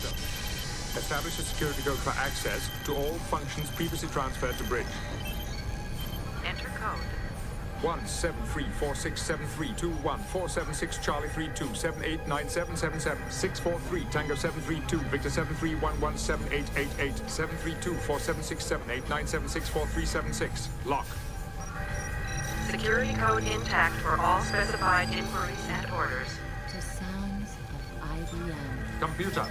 system. Establish a security code for access to all functions previously transferred to bridge. Enter code. 173467321 Charlie 32 789777 643 Tango 732 Victor 73117888 732 476789764376. Lock. Security code intact for all specified inquiries and orders. To sounds of IBM. Computer,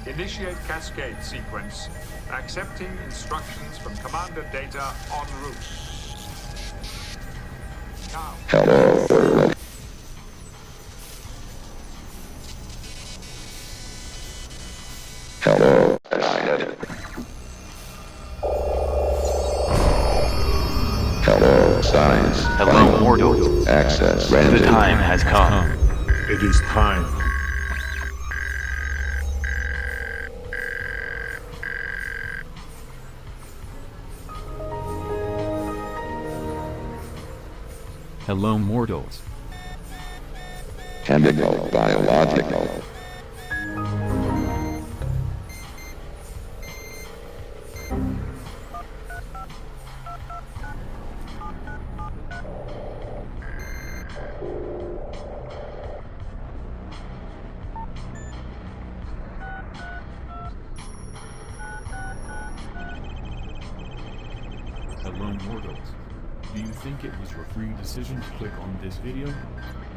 initiate cascade sequence. Accepting instructions from commander data en route. Now. Hello. Hello. Hello, science. Hello, mortals. Access. The time has come. It is time. Hello, mortals. Chemical, biological. Hello, mortals. Do you think it was your free decision to click on this video?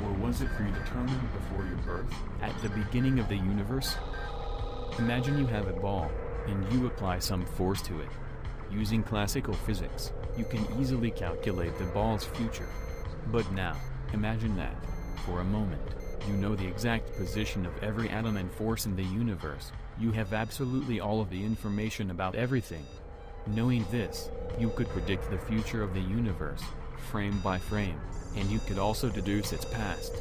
Or was it predetermined before your birth? At the beginning of the universe? Imagine you have a ball, and you apply some force to it. Using classical physics, you can easily calculate the ball's future. But now, imagine that, for a moment, you know the exact position of every atom and force in the universe. You have absolutely all of the information about everything. Knowing this, you could predict the future of the universe, frame by frame, and you could also deduce its past.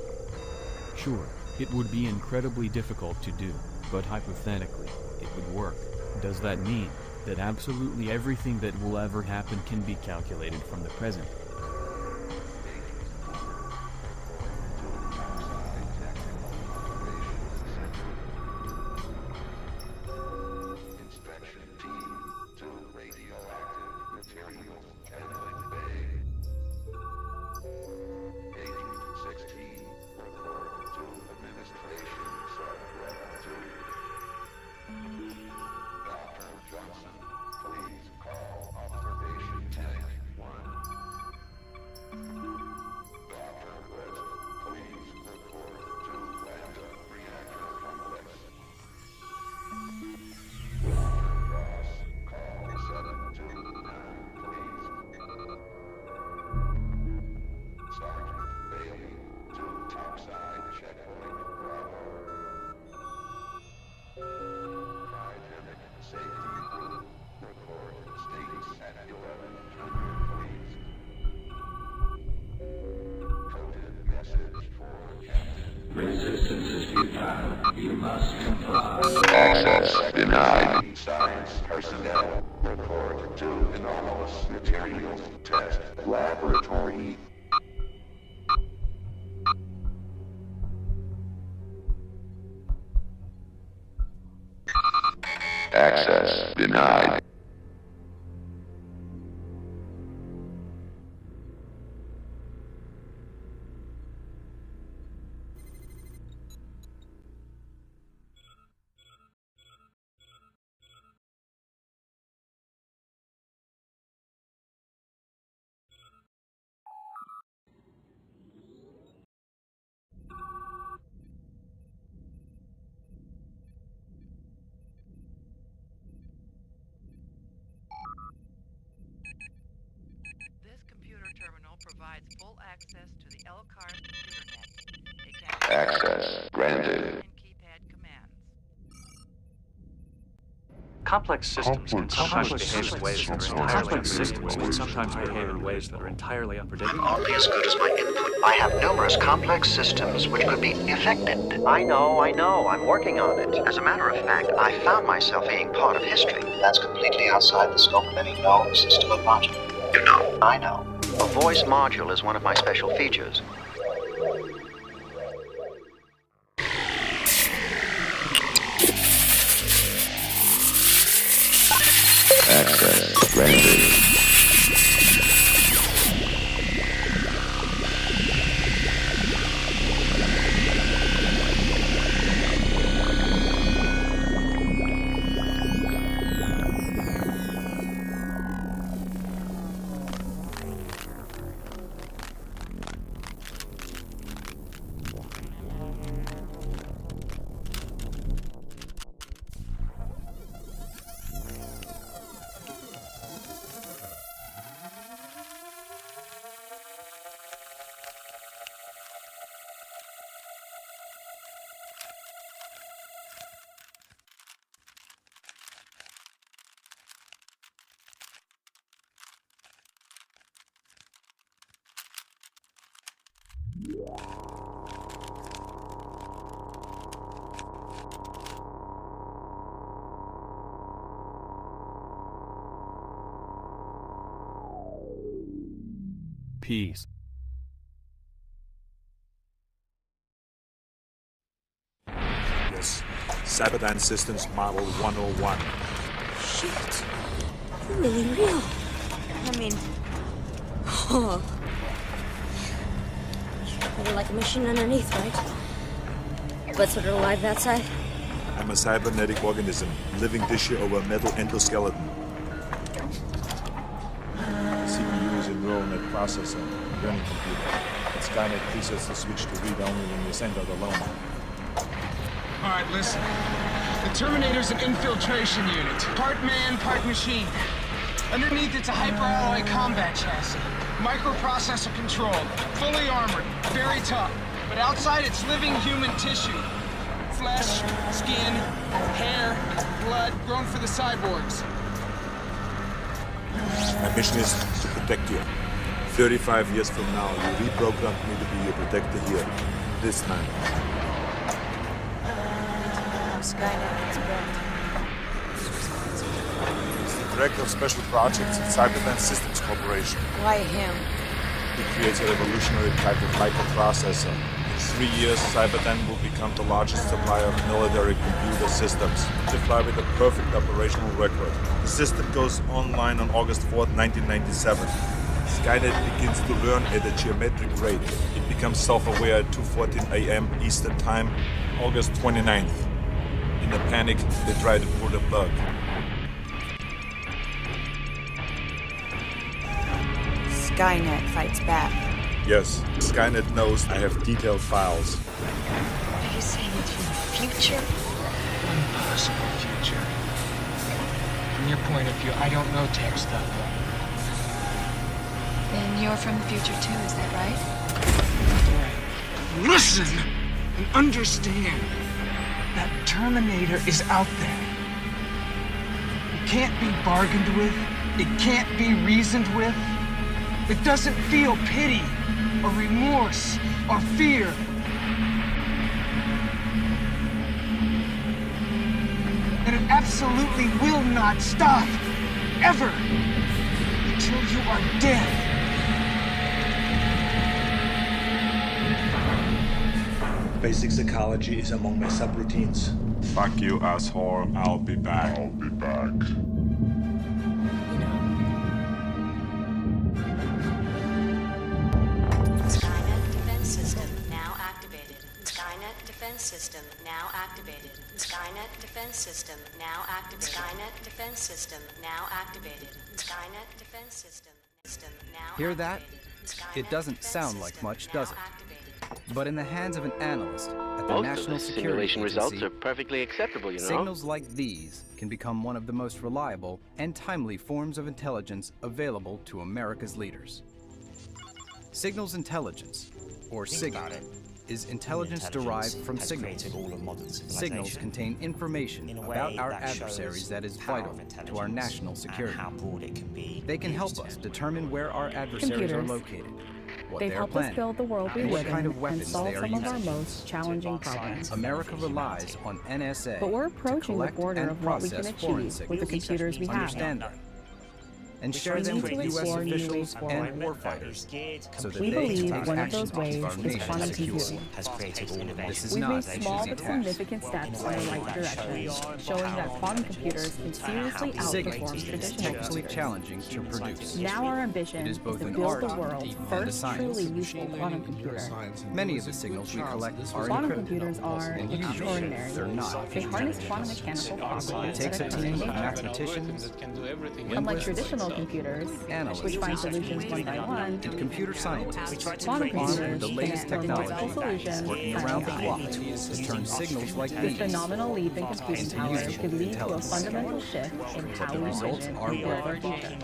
Sure, it would be incredibly difficult to do, but hypothetically, it would work. Does that mean that absolutely everything that will ever happen can be calculated from the present? Resistance is futile. You must comply. Access denied. Science personnel report to anomalous materials test laboratory. Access denied. Provides full access to the 𝘚𝘬𝘺𝘯𝘪 computer net. It can Access granted. and keypad commands. Complex systems can sometimes behave in ways that are entirely unpredictable. Only as good as my input. I have numerous complex systems which could be affected. I know, I'm working on it. As a matter of fact, I found myself being part of history. That's completely outside the scope of any known system of logic. You know. I know. A voice module is one of my special features. Peace. Yes. Cyberdyne Systems Model 101. Shit. They're really real. I mean... Oh. They're like a machine underneath, right? But sort of alive that side? I'm a cybernetic organism, living tissue over a metal endoskeleton. The CPU is a neural net processor, a learning computer. Skynet presets the switch to read only when you're sent out alone. All right, listen. The Terminator's an infiltration unit. Part man, part machine. Underneath, it's a hyperalloy combat chassis. Microprocessor controlled. Fully armored. Very tough. But outside, it's living human tissue. Flesh, skin, hair, blood, grown for the cyborgs. My mission is to protect you. 35 years from now, you reprogrammed me to be your protector here. This time. Skynet is built. He's the Director of Special Projects at Cyberdyne Systems Corporation. Why him? He creates a revolutionary type of microprocessor. In 3 years, Cyberdyne will become the largest supplier of military computer systems. They fly with a perfect operational record. The system goes online on August 4th, 1997. Skynet begins to learn at a geometric rate. It becomes self-aware at 2:14 a.m. Eastern Time, August 29th. In a panic, they try to pull the plug. Skynet fights back. Yes, Skynet knows I have detailed files. What are you saying into the future? Impossible future. From your point of view, I don't know tech stuff. Then you're from the future too, is that right? Right. Listen and understand. That Terminator is out there. It can't be bargained with. It can't be reasoned with. It doesn't feel pity or remorse or fear. And it absolutely will not stop, ever, until you are dead. Basic psychology is among my subroutines. Fuck you, asshole. I'll be back. I'll be back. Skynet defense system now activated. Skynet defense system now activated. Skynet defense system now activated. Skynet defense system now activated. Skynet defense system now. Hear that? It doesn't sound like much, does it? But in the hands of an analyst at the National Security Agency, results are perfectly acceptable, you know. Signals like these can become one of the most reliable and timely forms of intelligence available to America's leaders. Signals intelligence, or SIGINT, is intelligence derived from signals. Signals contain information about our adversaries that is vital to our national security. They can help us determine where our adversaries are located, what They've they are helped us planning, build the world we and what live kind in of weapons and solve they are some of our using. most challenging problems. America relies on NSA But we're to approaching the collect border and of what we can process foreign achieve with the signals, computers we have. understand them, and share them with U.S. officials and warfighters so that We they believe can take one of action those to ways keep our is nation quantum secure. computing. This is We've not made an small easy but task. significant steps in the right direction, showing that quantum computers can seriously outperform SIGINT is traditional technically computers. challenging to produce. Now our ambition It is is both to an build art the world's and a first science. truly useful quantum computer. Many of the signals we collect are Quantum encrypted, computers are and usually extraordinary. they're not. They harness quantum mechanical properties It takes a that team of nature. mathematicians, Unlike linguists, traditional computers, analysts, which find solutions one by one, and computer scientists quantum armed with computers the latest connect multiple technology, solutions working around the clock to simultaneously. turn signals like This these phenomenal leap in computing into power usable could lead to a intelligence. fundamental shift in how the we results envision are and build our working. future.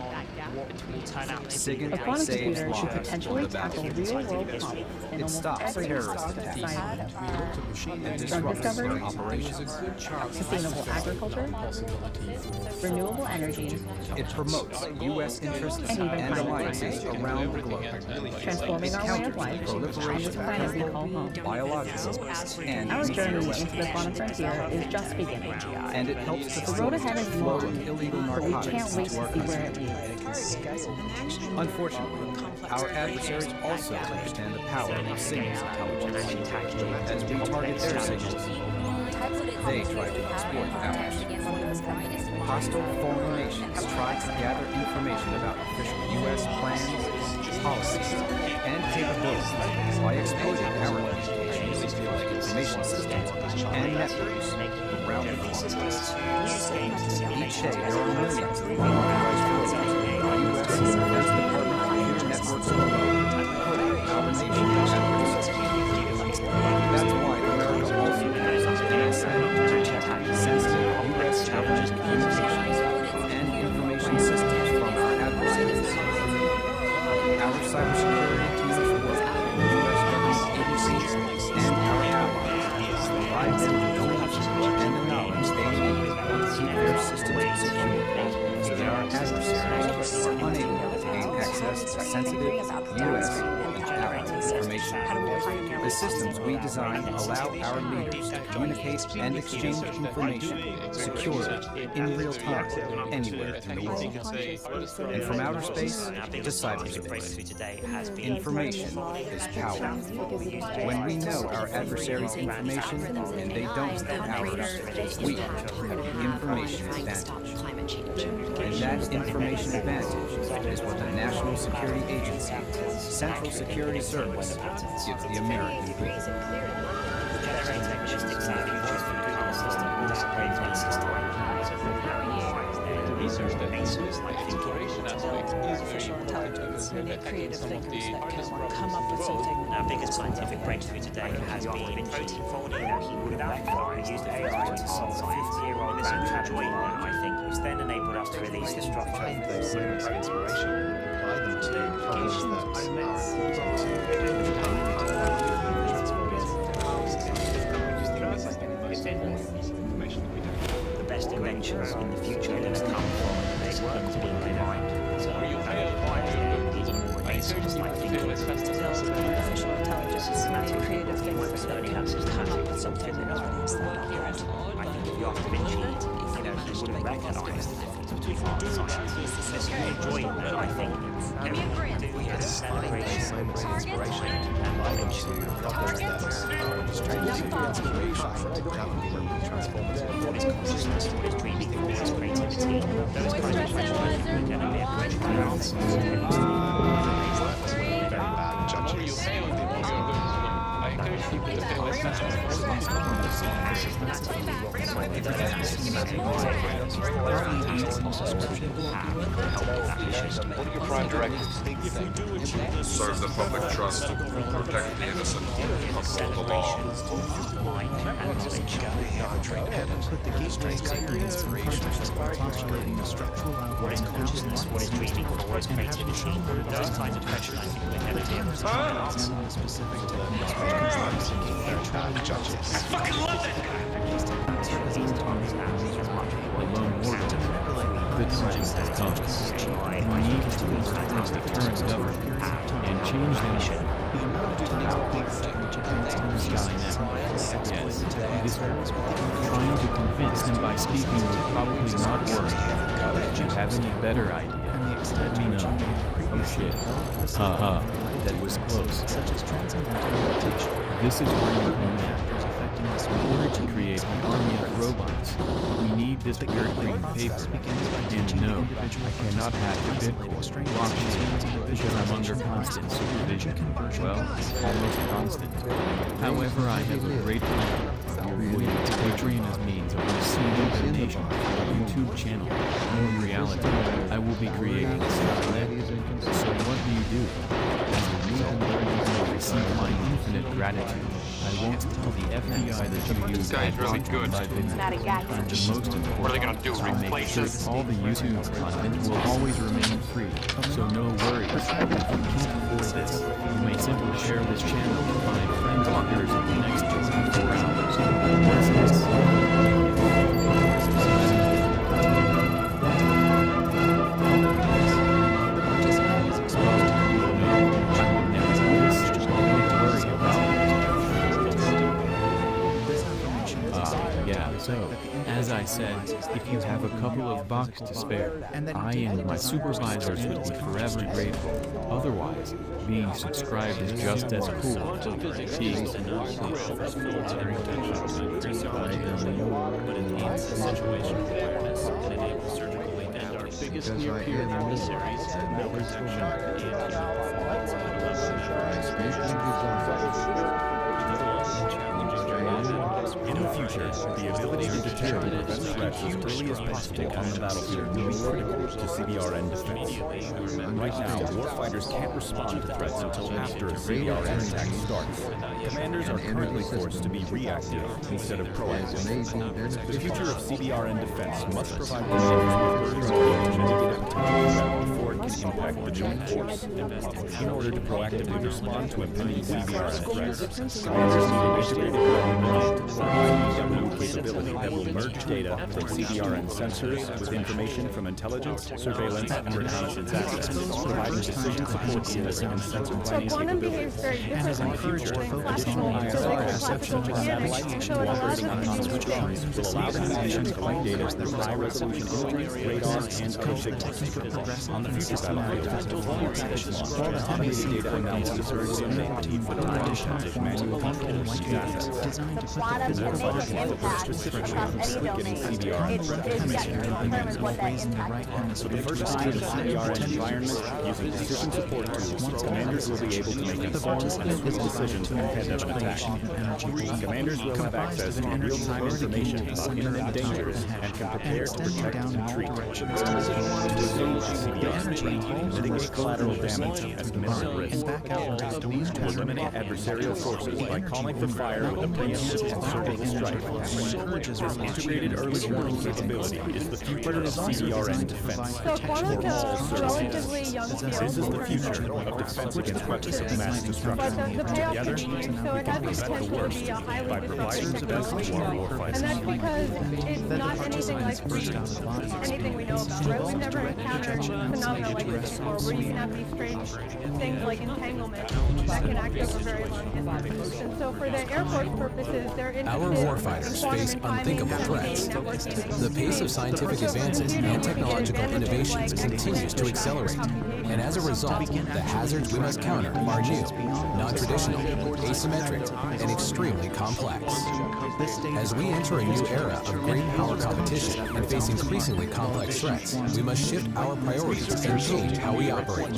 SIGINT A quantum saves computer should lives potentially before the tackle battle. real-world problems in It almost stops every terrorist aspect of attacks. society. It Drug disrupts discovery, their operations. sustainable agriculture, renewable energy, It promotes U.S. interests and even and climate alliances change. around the globe. Transforming our way of life on this planet we call home. Biological, and Our journey nuclear into the quantum frontier is just beginning. and it helps to The road ahead is flow long, of illegal but we narcotics can't wait into to our see where country. it leads. Unfortunately, our adversaries also understand the power of signals intelligence. As we target their signals, they try to exploit ours. Hostile foreign nations try to gather information about official U.S. plans, policies, and capabilities by exploiting our communications, information systems, and networks around the globe. Each day, there are millions of unauthorized programs by U.S. Defense Department computer networks alone putting our nation at risk. That's why America also uses NSA to protect sensitive U.S. government communications and information systems from our adversaries. Our cybersecurity teams work with U.S. government agencies and our allies to provide them the tools and the knowledge they need to keep their systems secure, so that our adversaries are unable to gain access to sensitive U.S. and powerful information. The systems we design allow our leaders to communicate and exchange information securely, in real time, anywhere in the world. And from outer space to cyberspace, information is power. When we know our adversaries' information and they don't know ours, we have the information advantage. And that information advantage is what the National Security Agency, Central Security Service, gives the American people. Research that exploration aspect is very important to really creative thinkers that can come up with something. Our biggest scientific breakthrough today has been protein folding. Without AI, used AI to solve a 50-year-old joint, I think, which then enabled us to release the structure of those series of inspiration. Apply them to problems that the best inventions in the future are going to come from those things being combined. So you'll just like thinking artificial intelligence and creative things that can come up with something that is I think if you asked Da Vinci, he would have recognized science. There's more joy in that, I think. We had a celebration of inspiration and knowledge. What is consciousness? What is dreaming? What is creativity? Those kinds of questions are going to be approached by very bad judges. I encourage people to stay with What are your prime directives? Serve the public trust, protect the innocent, uphold the law. What is consciousness? What is dreaming? What is creativity? Those kinds of questions I think we're never able to answer. I fucking love it! Alone mortal, the time has come. We need to overthrow the current government and change them. Skynet. Yes, this hurts. Trying to convince him by speaking would probably not work. Do you have any better idea? Let me know. Oh shit. Haha, that was close. This is where you come in. In order to create an army of robots, we need this pure green paper. And no, I cannot hack the Bitcoin blockchain because I'm under constant supervision. Well, almost constant. However, I have a great plan. Will use Patreon as means of receiving donations for a YouTube channel. In reality, I will be creating a Skynet. So what do? As a result, you will receive my infinite gratitude. I won't tell the FBI that you use guy's really good. And the most important, What are they gonna do, I'll make replace sure us? all the YouTube content will always remain free. So no worries. If you can't afford this, you may simply share this channel with 5 friends of yours in the next 24 hours. What's this? Yeah, so, as I said, if you have a couple of bucks to spare, I and my supervisors would be forever grateful. Otherwise, being subscribed is just as cool. Quantum physics is enough for us military technology, but it needs situational awareness and enables surgical lethality. Our biggest near-peer adversaries have no protection In the future, the ability to detect and prevent threats as early as possible on the battlefield will be critical to CBRN defense. Right now, warfighters can't respond to threats until after a CBRN attack starts. Commanders are currently forced to be reactive instead of proactive. The future of CBRN defense must provide commanders with early warning to mitigate a potential threat before it can impact the joint force. In order to proactively respond to impending CBRN threats, commanders need an integrated 𝑇ℎ𝑒𝐺𝑎𝑚 capability that will merge data from CBRN sensors with information from intelligence, surveillance, and reconnaissance assets, providing decision support tools and sensor planning capabilities. And in the future, additional ISR assets such as satellites and cooperating autonomous drones will allow the commander to collect data through high-resolution imagery, radar, and other signals. On the future battlefield, automated data analysis will eliminate for the time of manual control of these assets. Warfighters will focus specifically on getting CBRN threats. For the first time in the CBRN environment, using decision support tools, commanders will be able to make informed and swift decisions ahead of an attack. Commanders will have access to real-time information about imminent dangers and can prepare to protect and treat. To distinguish CBRN threat, mitigate collateral damage and minimum risk. To eliminate adversarial forces by calling for fire with a preemptive and surgical strike. This integrated early warning capability is the future of CBRN defense. So quantum is a relatively young field. This is the future of defense against weapons of mass destruction. But the payoff Together, could be huge, so it has the potential to be a highly by providing the best to our warfighters. And that's because it's not anything like anything we know about, right? We've never encountered phenomena like this before, where you can have these strange things like entanglement that can act over very long distances. And so for the Air Force purposes, they're interested Our warfighters face unthinkable threats. The pace of scientific advances and technological innovations continues to accelerate. And as a result, the hazards we must counter are new, non-traditional, asymmetric, and extremely complex. As we enter a new era of great power competition and face increasingly complex threats, we must shift our priorities and change how we operate.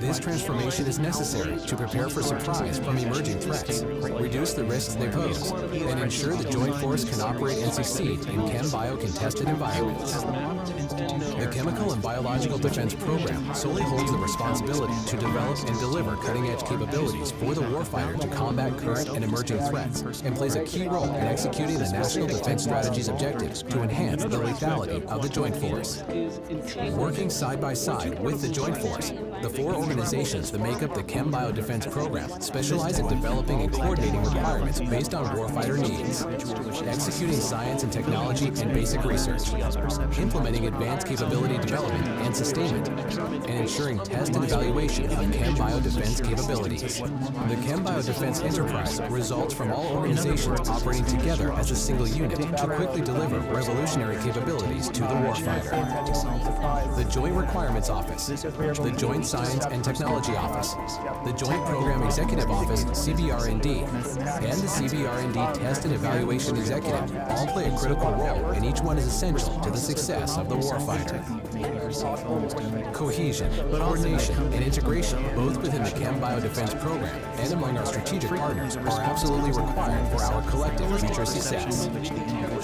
This transformation is necessary to prepare for surprise from emerging threats, reduce the risks they pose, and ensure the Joint Force can operate and succeed in Chem-Bio contested environments. The Chemical and Biological Defense Program solely holds the responsibility to develop and deliver cutting-edge capabilities for the warfighter to combat current and emerging threats, and plays a key role in executing the National Defense Strategy's objectives to enhance the lethality of the Joint Force. Working side by side with the Joint Force, the four organizations that make up the Chem-Bio Defense Program specialize in developing and coordinating requirements based on warfighter needs, executing science and technology and basic research, implementing advanced capability development and sustainment, and ensuring test and evaluation of Chem-Bio defense capabilities. The Chem-Bio Defense Enterprise results from all organizations operating together as a single unit to quickly deliver revolutionary capabilities to the warfighter. The Joint Requirements Office, the Joint Science and Technology Office, the Joint Program Executive Office, CBRND, and the CBRND Test and Evaluation Executive all play a critical role, and each one is essential to the success of the warfighter. Cohesion, coordination, and integration, both within the Chem-Bio Defense Program and among our strategic partners, are absolutely required for our collective future success.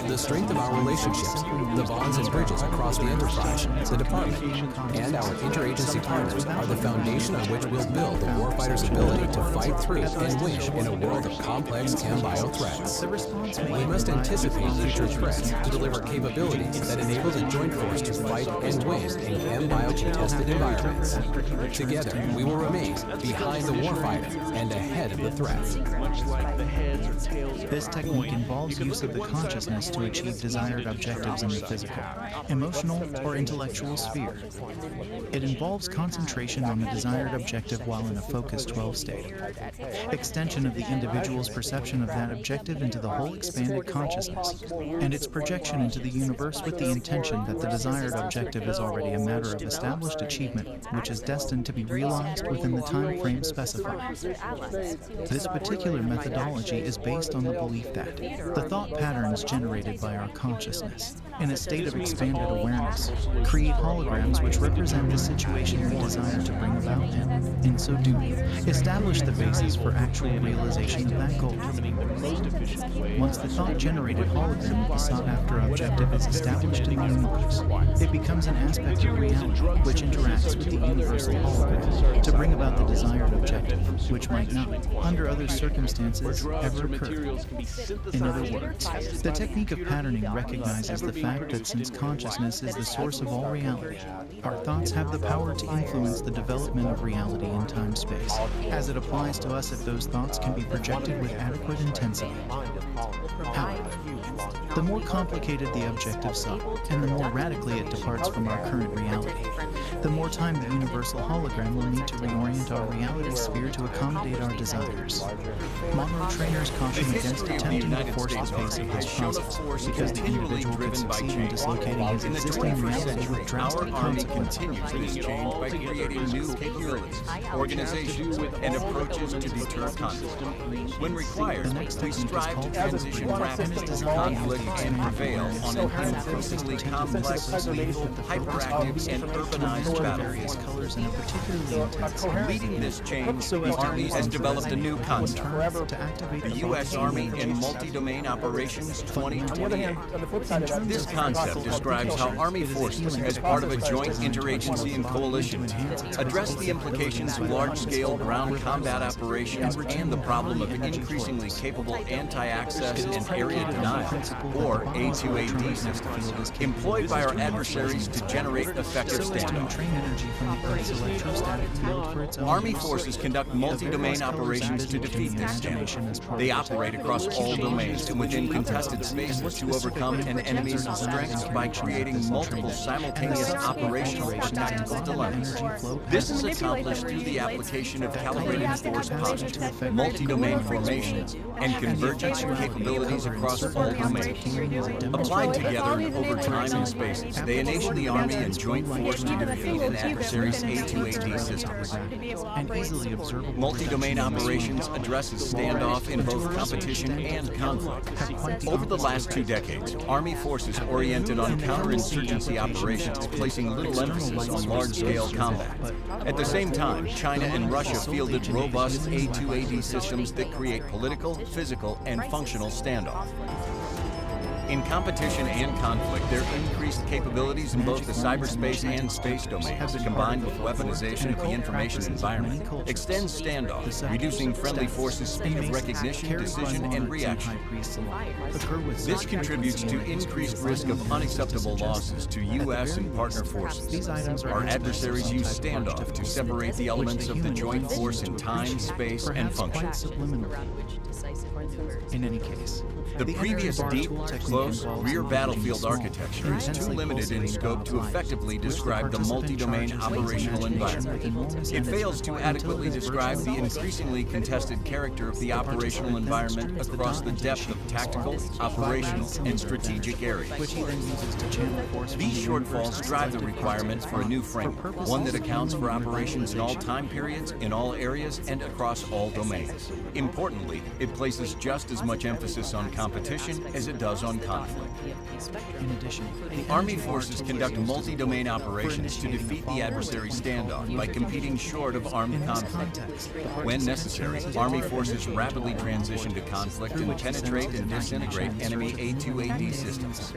The strength of our relationships, the bonds and bridges across the enterprise, the department, and our interagency partners are the foundation on which we'll build the warfighter's ability to fight through and win in a world of complex Chem-Bio threats. We must anticipate future threats to deliver capabilities that enable the Joint Force to fight and win in M.D.O contested environments. Together, we will remain behind the warfighter and ahead of the threat. This technique involves use of the consciousness to achieve desired objectives in the physical, emotional, or intellectual sphere. It involves concentration on the desired objective while in a focus 12 state. Extension of the individual's perception of that objective into the whole expanded consciousness, and its projection into the universe with the intention that the desired objective is already a matter of established achievement, which is destined to be realized within the time frame specified. This particular methodology is based on the belief that the thought patterns generated by our consciousness, in a state of expanded awareness, create holograms which represent the situation we desire to bring about and, in so doing, establish the basis for actual realization of that goal. Once the thought-generated hologram of the sought-after objective is established in the universe, it becomes an aspect of reality which interacts with the universal hologram to bring about the desired objective, which might not, under other circumstances, ever occur. In other words, the technique of patterning recognizes the fact that since consciousness is the source of all reality, our thoughts have the power to influence the development of reality in time-space, as it applies to us if those thoughts can be projected with adequate intensity. However, the more complicated the objective sought, and the more radically it departs from our current reality, the more time the universal hologram will need to reorient our reality sphere to accommodate our desires. Monroe trainers caution against attempting to force the pace of this process, because the individual could succeed in dislocating his existing reality with drastic consequences. Continues this change by creating new capabilities, organizations, and approaches to deter conflict. When required, we strive to transition rapidly to conflict and prevail on an increasingly complex, lethal, hyperactive, and urbanized battlefield. Leading this change, the Army has developed a new concept, the U.S. Army in Multi-Domain Operations 2028. This concept describes how Army forces, as part of a joint interagency and coalition team, address the implications of large-scale ground combat operations and the problem of increasingly capable anti-access and area denial, or A2AD systems, employed by our adversaries to generate effective standoff. Army forces conduct multi-domain operations to defeat this standoff. They operate across all domains and within contested spaces to overcome an enemy's strengths by creating multiple simultaneous operational or tactical dilemmas. This is accomplished through the application of calibrated force posture, multi-domain formations, and convergence capabilities across all domains. Applied together over time and spaces, they enable the Army and joint force to defeat an adversary's A2AD systems. Multi-domain operations addresses standoff in both competition and conflict. Over the last 2 decades, Army forces oriented on counterinsurgency operations, placing little emphasis on large-scale combat. At the same time, China and Russia fielded robust A2AD systems that create political, physical, and functional standoff. In competition and conflict, their increased capabilities in both the cyberspace and space domains, combined with weaponization of the information environment, extends standoff, reducing friendly forces' speed of recognition, decision, and reaction. This contributes to increased risk of unacceptable losses to U.S. and partner forces. Our adversaries use standoff to separate the elements of the joint force in time, space, and function. In any case, the previous deep, close, rear battlefield architecture is too limited in scope to effectively describe the multi-domain operational environment. It fails to adequately describe the increasingly contested character of the operational environment across the depth of tactical, operational, and strategic areas. These shortfalls drive the requirements for a new framework, one that accounts for operations in all time periods, in all areas, and across all domains. Importantly, it places just as much emphasis on competition as it does on conflict. In addition, the Army forces conduct multi-domain operations to defeat the adversary standoff by competing short of armed conflict. When necessary, Army forces rapidly transition to conflict and penetrate and disintegrate enemy A2AD systems.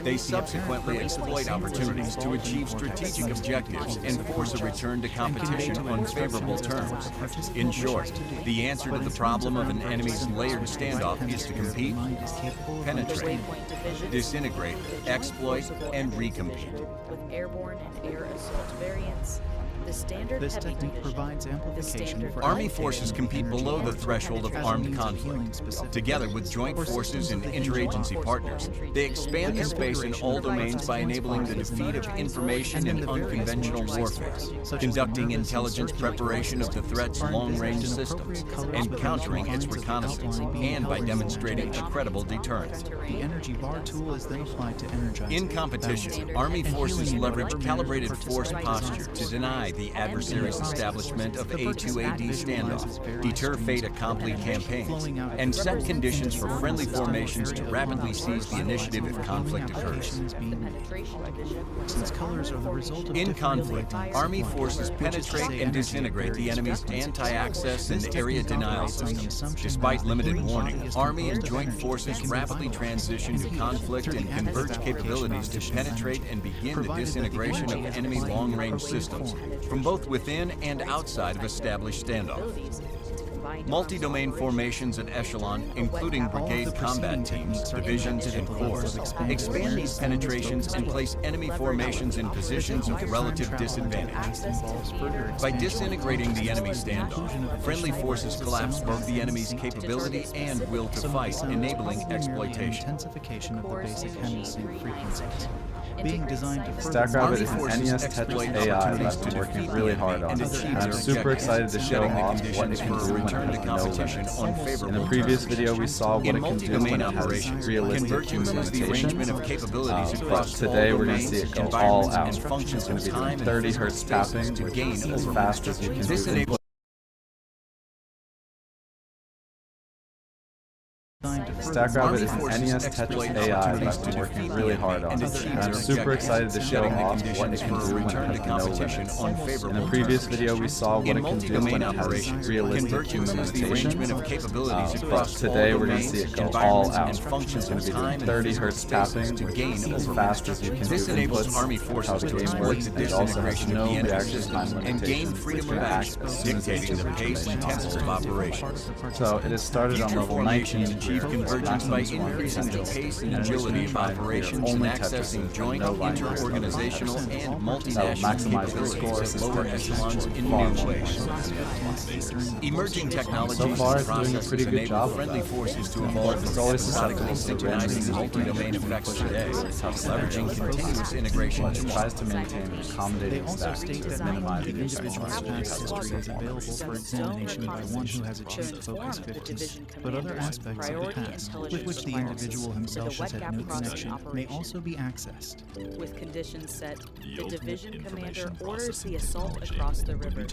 They subsequently exploit opportunities to achieve strategic objectives and force a return to competition on favorable terms. In short, the answer to the problem of an enemy's layered standoff is to compete, penetrate, disintegrate, exploit, and recompete. With airborne and air assault variants, the standard This technique provides amplification for Army forces compete below the threshold of armed conflict. Together with joint forces and interagency partners, they expand the space in all domains by enabling the defeat of information in unconventional warfare, conducting intelligence preparation of the threat's long-range systems, and countering its reconnaissance, and by demonstrating a credible deterrent. The energy bar tool is then applied to energize. In competition, Army forces leverage calibrated force posture to deny the adversary's establishment of A2AD standoff, deter fait accompli campaigns, and set conditions for friendly formations to rapidly seize the initiative if conflict occurs. In conflict, Army forces penetrate and disintegrate the enemy's anti-access and area denial systems. Despite limited warning, Army and joint forces rapidly transition to conflict and converge capabilities to penetrate and begin the disintegration of enemy long-range systems from both within and outside of established standoff. Multi-domain formations at echelon, including brigade combat teams, divisions, and corps, expand these penetrations and place enemy formations in positions of relative disadvantage. By disintegrating the enemy standoff, friendly forces collapse both the enemy's capability and will to fight, enabling exploitation. Intensification of the basic hemi-sync frequencies. Being designed to StackRabbit is an NES Tetris AI that I've been working really hard on, and I'm super excited to show off what it can do when it has no limits. In the previous video, we saw what it can do when it has realistic human limitations, but today we're going to see it go all out. It's going to be doing 30 Hz tapping as fast as you can do input. StackRabbit is an NES Tetris AI that I've been working really hard on, and I'm super excited to show off what it can do when it has no limits. In the previous video, we saw what it can do when it has realistic human limitations, but today we're going to see it go all out. It's going to be doing 30 Hz tapping as fast as you can do inputs, how the game works, and it also has no reaction time limitations. It's going to act as soon as it's information on screen. So it has started on level 19. Convergence by increasing the pace and agility of operations and accessing joint, inter-organizational, and multinational capabilities at lower echelons in new ways. Emerging technologies and processes enable friendly forces to evolve methodically synchronizing multi-domain effects today, leveraging continuous integration. It tries to maintain an accommodating stack to minimize the individual past history is available for examination by one who has achieved Focus 15, but other aspects of the past, with which the individual himself has had no connection, may also be accessed. With conditions set, the division commander orders the assault across the river.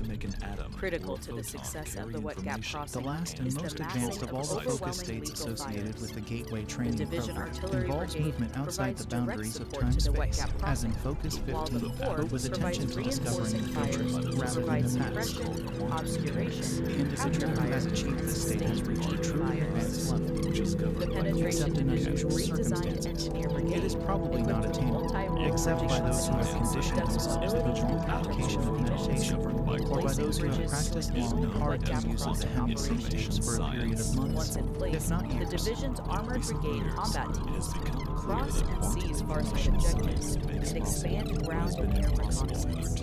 Critical to the success of the Wet Gap crossing The last and most advanced of all the focus states associated with the Gateway training program involves movement outside the boundaries of time-space, as in Focus 15, but with attention to discovering the future rather than the past. The individual who has achieved this state has reached a truly advanced level. The penetration division's redesigned engineer brigade. It is probably not attainable, except by those who have conditioned themselves to the long application of meditation, or by those who have practiced long and hard the use of the hemi-sync tapes for a period of months, Once in place, if not years. the division's armored brigade combat teams cross and seize far-side objectives and expand ground and air reconnaissance.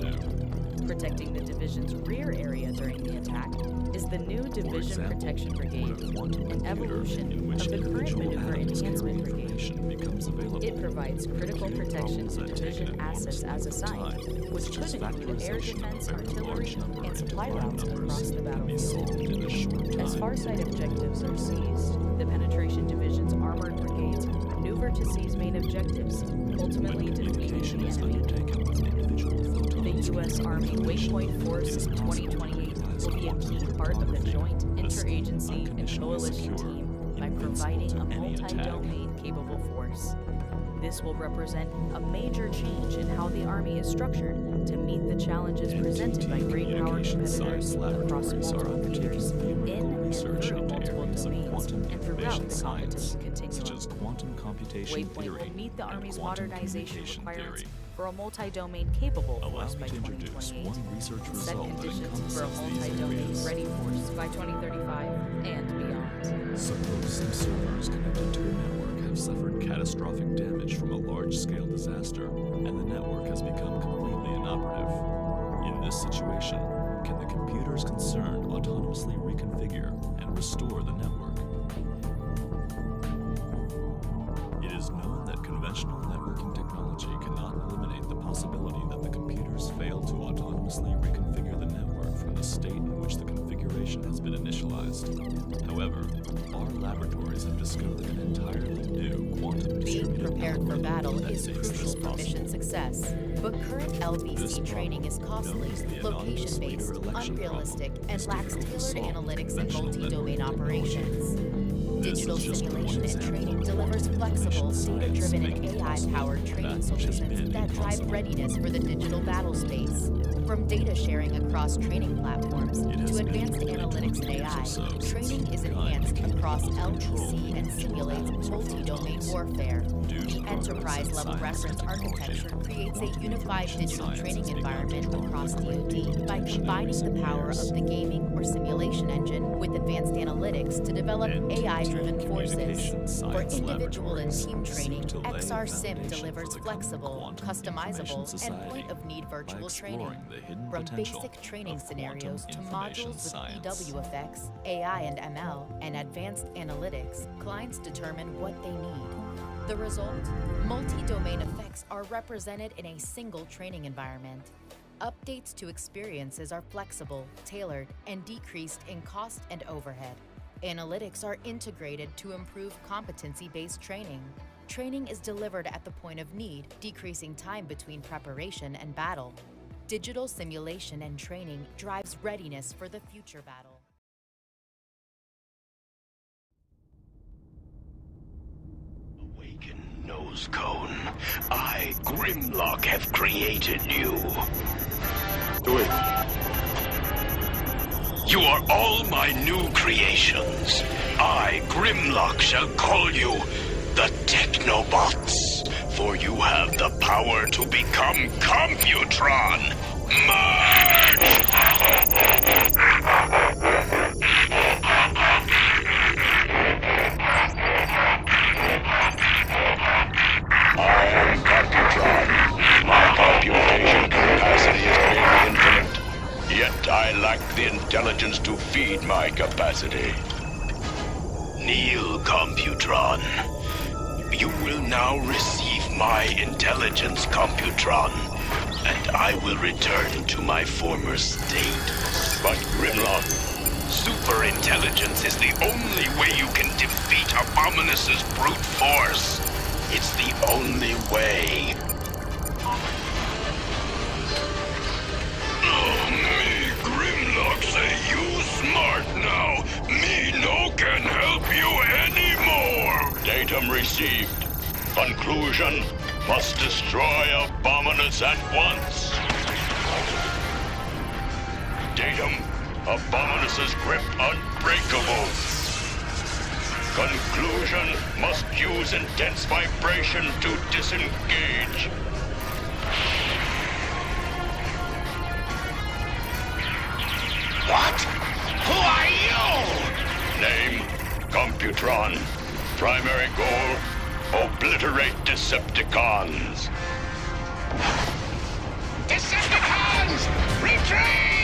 Protecting the division's rear area during the attack is the new Division Protection Brigade, an evolution of the current Maneuver Enhancement Brigade. It provides critical protection to division assets as assigned, which could include air defense, artillery, and supply routes across the battlefield. As far-side objectives are seized, the Penetration Division's armored brigades maneuver to seize main objectives, ultimately defeating the enemy. The U.S. Army Waypoint Force 2028 will be a key part of the joint interagency and coalition team by providing a multi-domain capable force. This will represent a major change in how the Army is structured to meet the challenges presented by great power competitors across multiple computers in and through multiple domains and throughout the competition continuum. Such as quantum computation Waypoint theory will meet the and Army's quantum modernization communication requirements theory. for a multi-domain capable Allow force me by to introduce 2028, one research set result that conditions for a encompasses these multi-domain areas. ready force by 2035 and beyond. Suppose some servers connected to a network have suffered catastrophic damage from a large-scale disaster, and the network has become completely inoperative. In this situation, can the computers concerned autonomously reconfigure and restore the network? It is known that conventional networking technology cannot eliminate the possibility that the computers fail to autonomously reconfigure the network from the state in which the configuration has been initialized. However, our laboratories have discovered an entirely new quantum Being distributed prepared for algorithm battle that is makes this crucial for mission possible. success, but current LBC training is costly, location-based, unrealistic, and lacks tailored analytics and multi-domain operations. Digital simulation and training delivers flexible, data-driven, and AI-powered training solutions that drive readiness for the digital battle space. From data sharing across training platforms to advanced analytics and AI, training is enhanced across LBC and simulates multi-domain warfare. The enterprise-level reference architecture creates a unified digital training environment across DoD by combining the power of the gaming or simulation engine with advanced analytics to develop AI-driven forces. For individual and team training, 𝘖𝑯𝑗𝑎𝑚 delivers flexible, customizable, and point-of-need virtual training. From basic training scenarios to modules with EW effects, AI and ML, and advanced analytics, clients determine what they need. The result? Multi-domain effects are represented in a single training environment. Updates to experiences are flexible, tailored, and decreased in cost and overhead. Analytics are integrated to improve competency-based training. Training is delivered at the point of need, decreasing time between preparation and battle. Digital simulation and training drives readiness for the future battle. Awaken, Nosecone. I, Grimlock, have created you. Do it. You are all my new creations. I, Grimlock, shall call you the Technobots. For you have the power to become Computron. Merge! I am Computron. My computation capacity is nearly infinite. Yet I lack the intelligence to feed my capacity. Kneel, Computron. You will now receive my intelligence, Computron, and I will return to my former state. But Grimlock, superintelligence is the only way you can defeat Abominus's brute force. It's the only way. Oh, me, Grimlock, say you smart now. Me no can help you anymore. datum received. Conclusion, must destroy Abominus at once. Datum, Abominus's grip unbreakable. Conclusion, must use intense vibration to disengage. What? Who are you? Name, Computron. Primary goal, obliterate Decepticons. Decepticons! Retreat!